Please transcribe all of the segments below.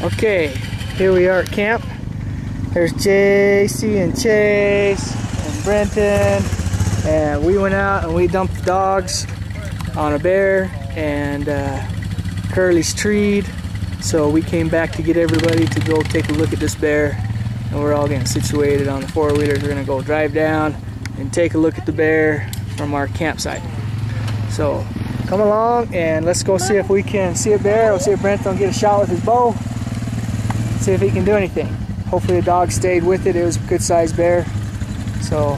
Okay, here we are at camp. There's JC and Chase and Brenton, and we went out and we dumped the dogs on a bear, and Curly's treed, so we came back to get everybody to go take a look at this bear, and we're all getting situated on the four-wheelers. We're gonna go drive down and take a look at the bear from our campsite. So come along and let's go see if we can see a bear. We'll see if Brenton will get a shot with his bow, see if he can do anything. Hopefully the dog stayed with it. It was a good sized bear, so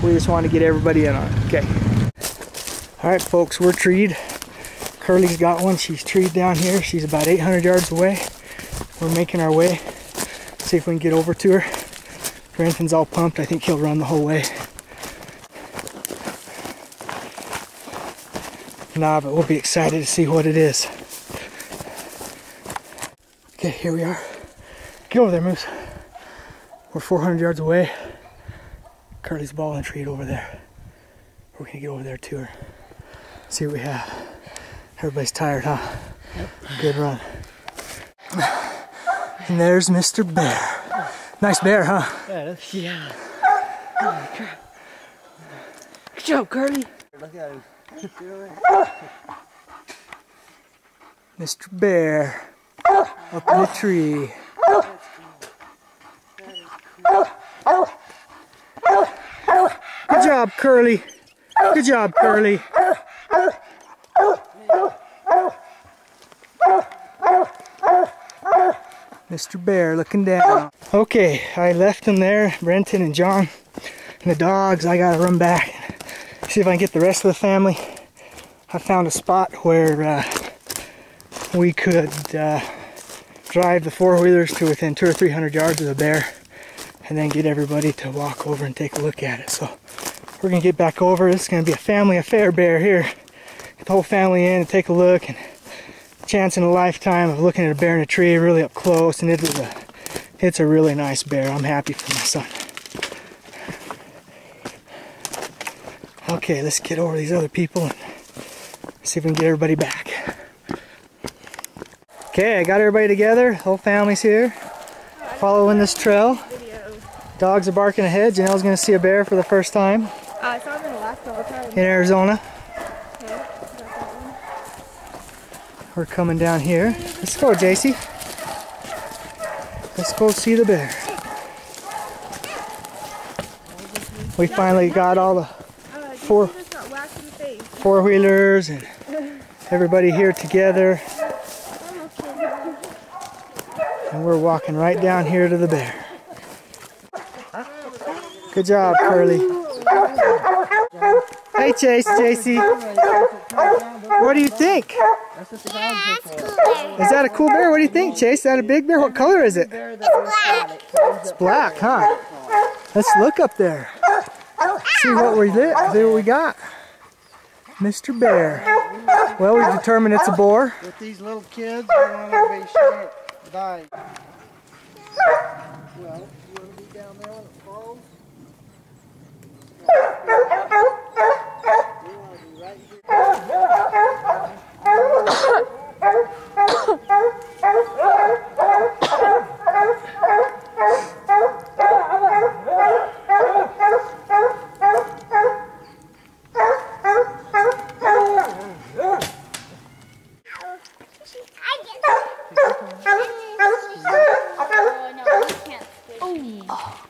we just wanted to get everybody in on it. Okay. All right, folks, we're treed. Curly's got one. She's treed down here. She's about 800 yards away. We're making our way. See if we can get over to her. Brenton's all pumped. I think he'll run the whole way. Nah, but we'll be excited to see what it is. Okay, here we are. Get over there, Moose. We're 400 yards away. Curly's ball and treat over there. We're gonna get over there to her. See what we have. Everybody's tired, huh? Yep. Good run. And there's Mr. Bear. Nice bear, huh? Yeah. Holy crap. Good job, Curly. Look at him. Mr. Bear up in the tree. Good job, Curly. Good job, Curly. Mr. Bear looking down. Okay, I left him there, Brenton and John and the dogs. I gotta run back and see if I can get the rest of the family. I found a spot where we could drive the four-wheelers to within 200 or 300 yards of the bear and then get everybody to walk over and take a look at it. So we're gonna get back over. This is gonna be a family affair bear here. Get the whole family in and take a look, and chance in a lifetime of looking at a bear in a tree really up close, and it's a really nice bear. I'm happy for my son. Okay, let's get over these other people and see if we can get everybody back. Okay, I got everybody together. The whole family's here, following this trail. Dogs are barking ahead. Janelle's gonna see a bear for the first time. I saw them in Alaska all the time. In Arizona. Okay, We're coming down here. Let's go, JC. Let's go see the bear. We finally got all the four-wheelers and everybody here together. And we're walking right down here to the bear. Good job, Curly. Hey, Chase, JC. What do you think? Is that a cool bear? What do you think, Chase? Is that a big bear? What color is it? It's black, huh? Let's look up there. See what we got. Mr. Bear. Well, we determined it's a boar. With these little kids, we want to be sure it died. Well, you want to be down there when it falls? We want to be right here.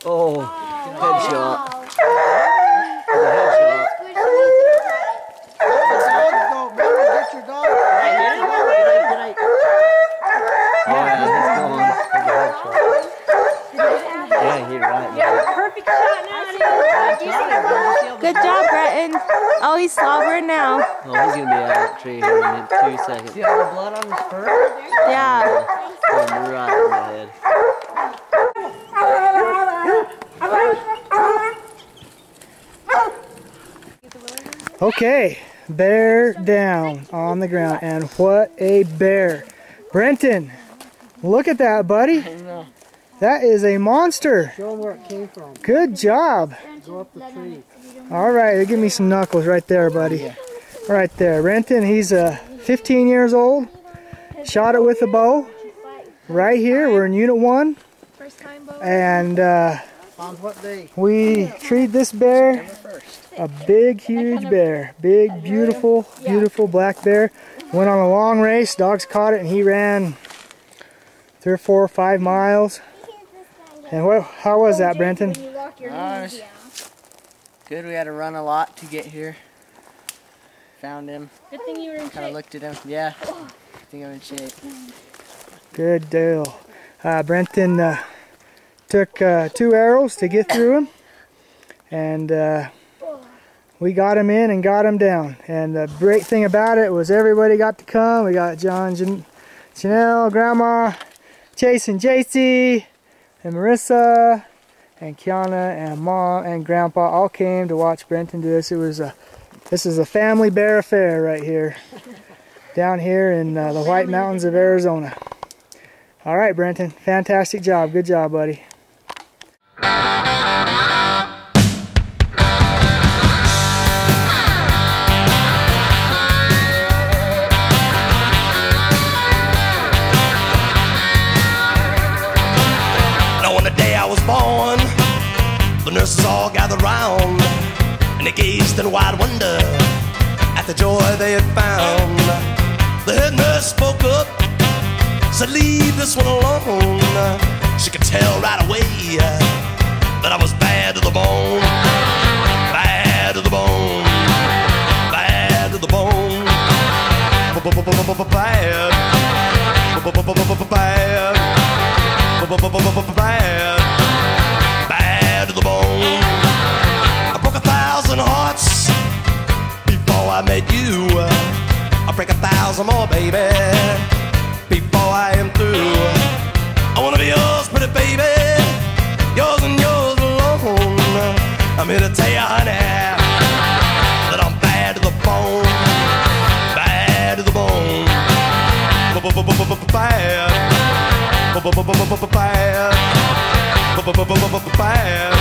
Oh, headshot. Get your dog. Yeah, you're right. perfect shot now. Good job, Brenton. Oh, he's slobbering now. Oh, he's gonna be out of the tree here in 2 seconds. Do you have the blood on his fur? Yeah. Right in the head. Okay, bear down on the ground, and what a bear. Brenton, look at that, buddy. That is a monster. Show him where it came from. Good job. Go up the tree. All right, give me some knuckles right there, buddy. Right there. Brenton, he's 15 years old. Shot it with a bow. right here. We're in Unit 1. First time, Bo? And On what day? we treat this bear a big, huge bear. Big, beautiful, beautiful black bear. Went on a long race. Dogs caught it and he ran 3 or 4 or 5 miles. And how was that, Brenton? Good. We had to run a lot to get here. Found him. Good thing you were in Kind of looked at him. Yeah. I think I'm in shape. Good deal. Brenton took 2 arrows to get through him. And we got him in and got him down. And the great thing about it was everybody got to come. We got John, Janelle, Grandma, Chase and JC, and Marissa, and Kiana, and Mom, and Grandpa all came to watch Brenton do this. This is a family bear affair right here, down here in the White Mountains of Arizona. All right, Brenton, fantastic job. Good job, buddy. Born, the nurses all gathered round, and they gazed in wide wonder at the joy they had found. The head nurse spoke up, said, "Leave this one alone." She could tell right away that I was bad to the bone, bad to the bone, bad to the bone, bad, bad to the bone. I broke 1,000 hearts before I met you. I'll break 1,000 more, baby, before I am through. I wanna be yours, pretty baby, yours and yours alone. I'm here to tell you, honey, that I'm bad to the bone, bad to the bone, bad, bad, bad.